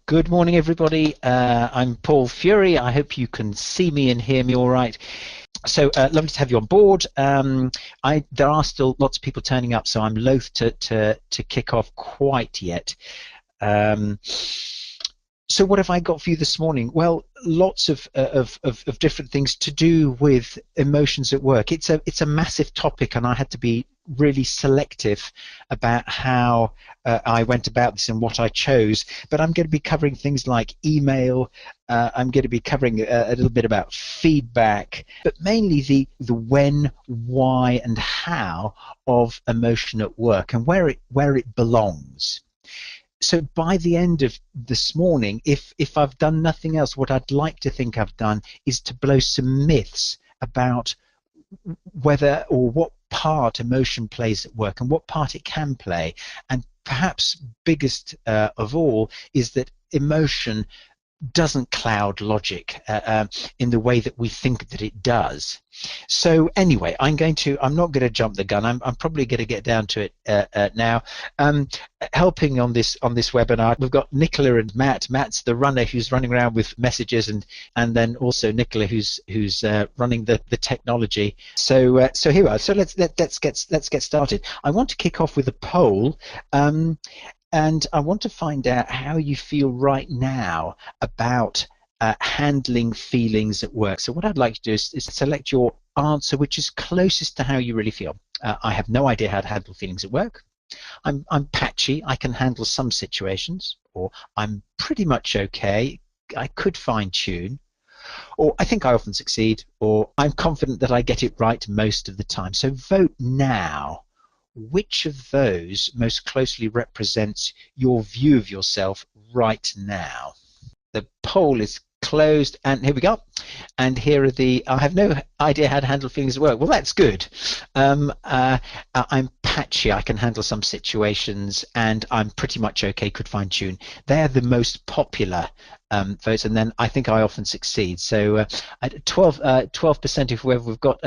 Good morning, everybody. I'm Paul Fury. I hope you can see me and hear me all right. So lovely to have you on board. There are still lots of people turning up, so I'm loath to kick off quite yet. Um, so what have I got for you this morning? Well, lots of different things to do with emotions at work. It's a massive topic, and I had to be really selective about how I went about this and what I chose. But I'm going to be covering things like email. I'm going to be covering a little bit about feedback, but mainly the when, why, and how of emotion at work and where it belongs. So by the end of this morning, if I've done nothing else, what I'd like to think I've done is to blow some myths about whether or what part emotion plays at work and what part it can play. And perhaps biggest of all is that emotion doesn't cloud logic in the way that we think that it does. So anyway, I'm not going to jump the gun. I'm probably going to get down to it now. Helping on this webinar, we've got Nicola and Matt. Matt's the runner who's running around with messages, and then also Nicola who's running the technology. So here we are. So let's get started. I want to kick off with a poll. And I want to find out how you feel right now about handling feelings at work. So what I'd like to do is select your answer which is closest to how you really feel. I have no idea how to handle feelings at work. I'm patchy. I can handle some situations. Or I'm pretty much okay. I could fine tune. Or I think I often succeed. Or I'm confident that I get it right most of the time. So vote now. Which of those most closely represents your view of yourself right now? The poll is closed, and here we go. And here are I have no idea how to handle feelings at work. Well, that's good. I'm patchy. I can handle some situations, and I'm pretty much okay. Could fine tune. They're the most popular votes, and then I think I often succeed. So 12% of whoever we've got.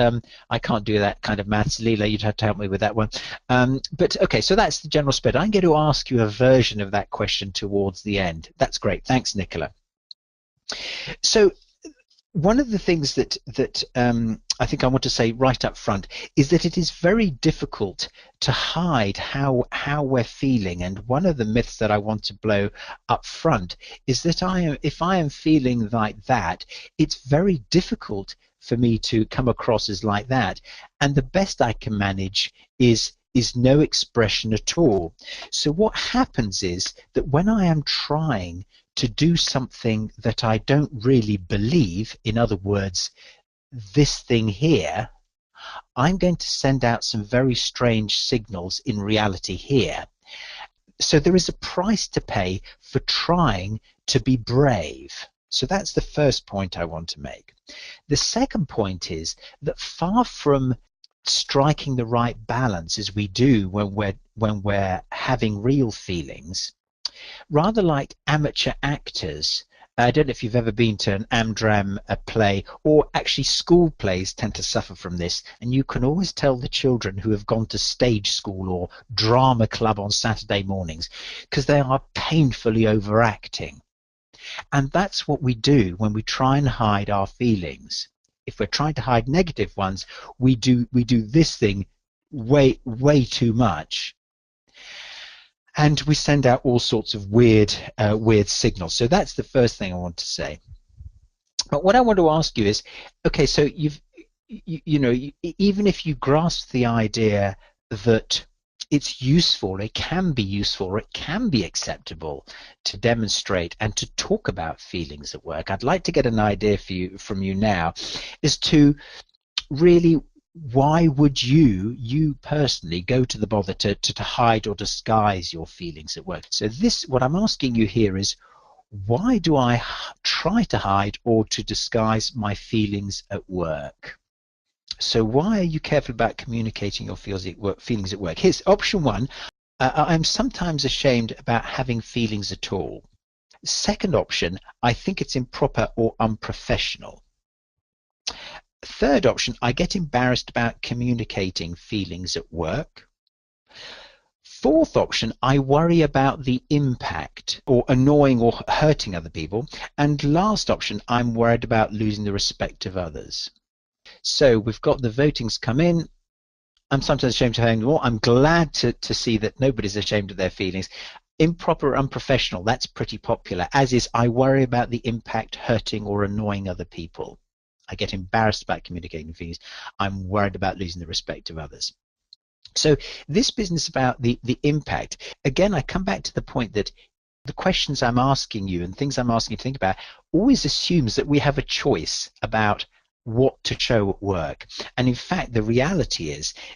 I can't do that kind of maths. Leela, you'd have to help me with that one. But okay, so that's the general spread. I'm going to ask you a version of that question towards the end. That's great. Thanks, Nicola. So one of the things that I think I want to say right up front is that it is very difficult to hide how we're feeling. And one of the myths that I want to blow up front is that if I am feeling like that, it's very difficult for me to come across as like that. And the best I can manage is no expression at all. So what happens is that when I am trying to do something that I don't really believe, in other words, this thing here, I'm going to send out some very strange signals in reality here. So there is a price to pay for trying to be brave. So that's the first point I want to make. The second point is that far from striking the right balance as we do when we're having real feelings, rather like amateur actors. I don't know if you've ever been to an Amdram play, or actually school plays tend to suffer from this, and you can always tell the children who have gone to stage school or drama club on Saturday mornings because they are painfully overacting. And that's what we do when we try and hide our feelings. If we're trying to hide negative ones, we do this thing way too much. And we send out all sorts of weird signals. So that's the first thing I want to say. But what I want to ask you is, okay, so even if you grasp the idea that it's useful, it can be useful, or it can be acceptable to demonstrate and to talk about feelings at work, I'd like to get an idea from you now as to really, why would you personally go to the bother to hide or disguise your feelings at work? So what I'm asking you here is, why do I try to hide or to disguise my feelings at work? So why are you careful about communicating your feelings at work? Here's option one. I'm sometimes ashamed about having feelings at all. Second option, I think it's improper or unprofessional. Third option, I get embarrassed about communicating feelings at work. fourth option, I worry about the impact or annoying or hurting other people. And last option, I'm worried about losing the respect of others. So we've got the votings come in. I'm sometimes ashamed of having more. I'm glad to see that nobody's ashamed of their feelings. Improper, unprofessional, that's pretty popular, as is I worry about the impact hurting or annoying other people. I get embarrassed about communicating feelings. I'm worried about losing the respect of others. So this business about the impact, again, I come back to the point that the questions I'm asking you and things I'm asking you to think about always assumes that we have a choice about what to show at work. And in fact, the reality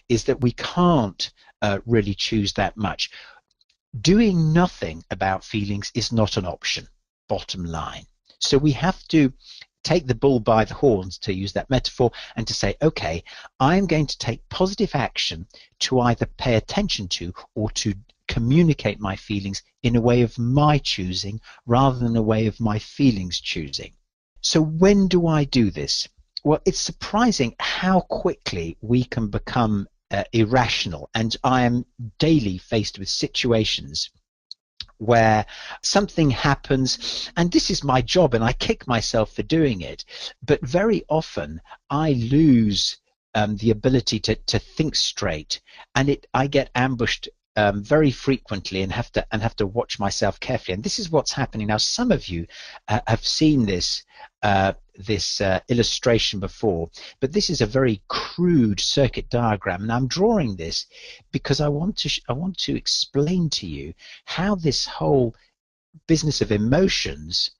is that we can't really choose that much. Doing nothing about feelings is not an option, bottom line. So we have to take the bull by the horns, to use that metaphor, and to say, okay, I'm going to take positive action to either pay attention to or to communicate my feelings in a way of my choosing rather than a way of my feelings choosing. So when do I do this? Well, it's surprising how quickly we can become irrational, and I am daily faced with situations where something happens, and this is my job and I kick myself for doing it, but very often I lose the ability to think straight, and I get ambushed very frequently and have to watch myself carefully. And this is what's happening now. Some of you have seen this illustration before, but this is a very crude circuit diagram, and I'm drawing this because I want to explain to you how this whole business of emotions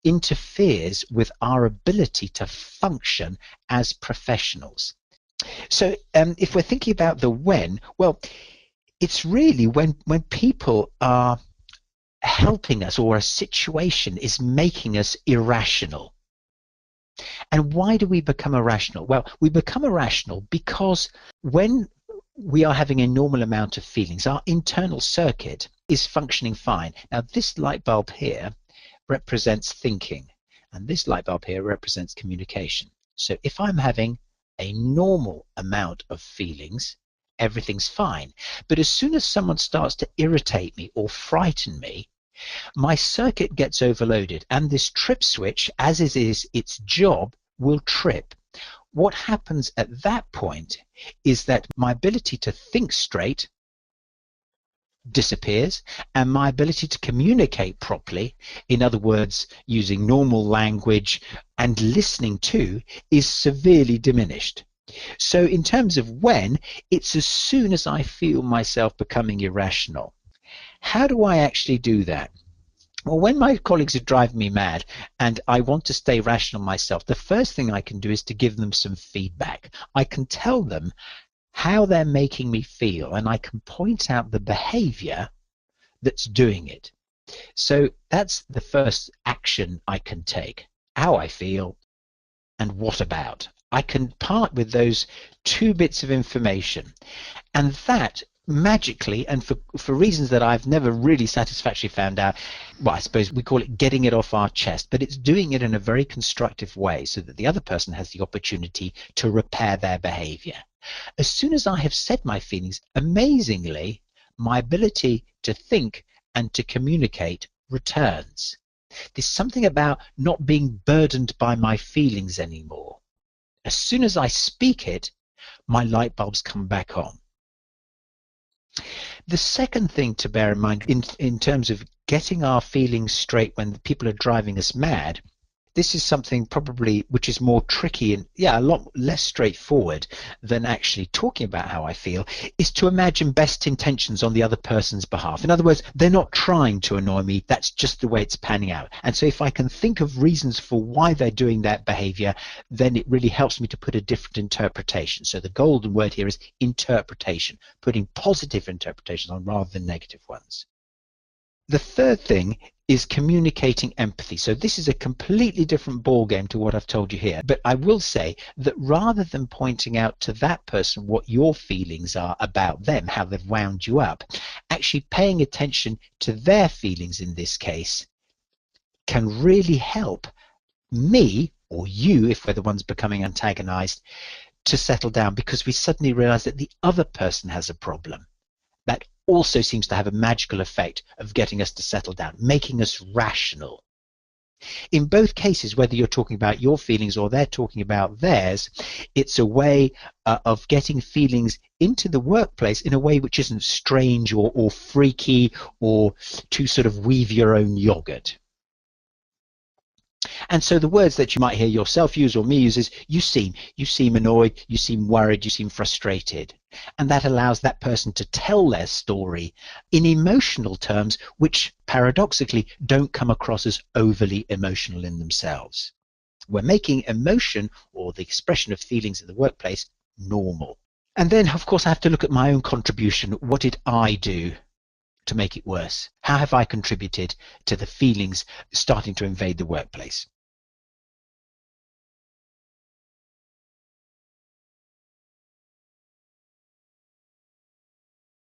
interferes with our ability to function as professionals. So if we're thinking about the when, well, it's really when people are helping us or a situation is making us irrational. And why do we become irrational? Well, we become irrational because when we are having a normal amount of feelings, our internal circuit is functioning fine. Now, this light bulb here represents thinking, and this light bulb here represents communication. So if I'm having a normal amount of feelings, everything's fine. But as soon as someone starts to irritate me or frighten me, my circuit gets overloaded, and this trip switch, as is its job, will trip. What happens at that point is that my ability to think straight disappears, and my ability to communicate properly, in other words, using normal language and listening to, is severely diminished. So in terms of when, it's as soon as I feel myself becoming irrational. How do I actually do that? Well, when my colleagues are driving me mad and I want to stay rational myself, the first thing I can do is to give them some feedback. I can tell them how they're making me feel, and I can point out the behavior that's doing it. So that's the first action I can take. How I feel and what about. I can part with those two bits of information, and that magically, and for reasons that I've never really satisfactorily found out, well, I suppose we call it getting it off our chest, but it's doing it in a very constructive way so that the other person has the opportunity to repair their behavior. As soon as I have said my feelings, amazingly, my ability to think and to communicate returns. There's something about not being burdened by my feelings anymore. As soon as I speak it, my light bulbs come back on. The second thing to bear in mind in terms of getting our feelings straight when people are driving us mad, this is something probably which is more tricky and a lot less straightforward than actually talking about how I feel, is to imagine best intentions on the other person's behalf. In other words, they're not trying to annoy me, that's just the way it's panning out. And so if I can think of reasons for why they're doing that behavior, then it really helps me to put a different interpretation. So the golden word here is interpretation, putting positive interpretations on rather than negative ones. The third thing is communicating empathy. So this is a completely different ballgame to what I've told you here. But I will say that rather than pointing out to that person what your feelings are about them, how they've wound you up, actually paying attention to their feelings in this case can really help me, or you, if we're the ones becoming antagonized, to settle down, because we suddenly realize that the other person has a problem, that also seems to have a magical effect of getting us to settle down, making us rational. In both cases, whether you're talking about your feelings or they're talking about theirs, it's a way of getting feelings into the workplace in a way which isn't strange or freaky or to sort of weave your own yogurt. And so the words that you might hear yourself use or me use is you seem annoyed, you seem worried, you seem frustrated. And that allows that person to tell their story in emotional terms, which paradoxically don't come across as overly emotional in themselves. We're making emotion or the expression of feelings in the workplace normal. And then, of course, I have to look at my own contribution. What did I do to make it worse? How have I contributed to the feelings starting to invade the workplace?